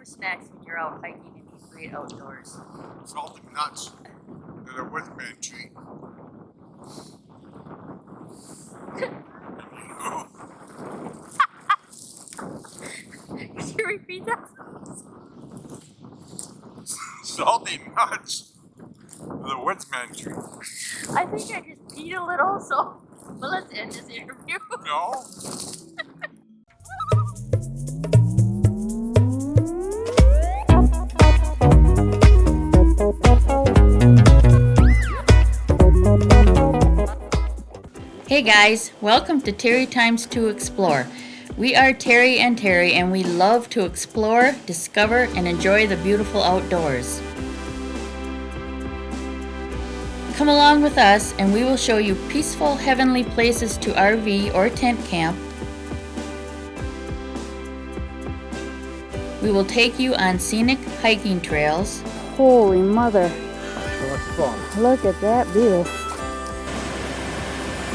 for snacks when you're out hiking in these great outdoors? Salted nuts that are with man treat. Could you repeat that? Salty nuts that are with man treat. I think I just peed a little, so well, let's end this interview. No? Hey guys, welcome to TerryX2Explore. We are Terry and Terry, and we love to explore, discover, and enjoy the beautiful outdoors. Come along with us and we will show you peaceful, heavenly places to RV or tent camp. We will take you on scenic hiking trails. Holy mother! Look at that view.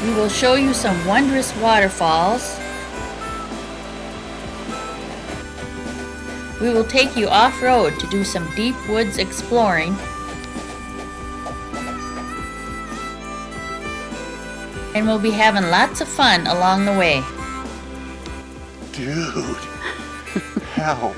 We will show you some wondrous waterfalls. We will take you off-road to do some deep woods exploring. And we'll be having lots of fun along the way. Dude, help.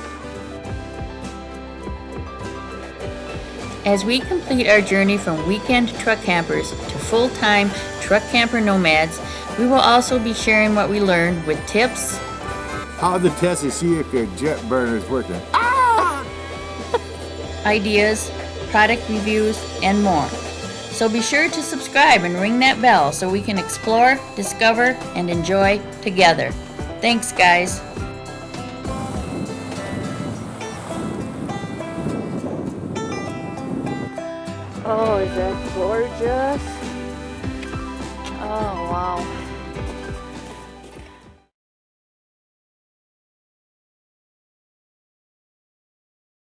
As we complete our journey from weekend truck campers to full-time truck camper nomads, we will also be sharing what we learned with tips. How to test to see if your jet burner is working. Ideas, product reviews, and more. So be sure to subscribe and ring that bell so we can explore, discover, and enjoy together. Thanks, guys. Oh, is that gorgeous? Oh, wow.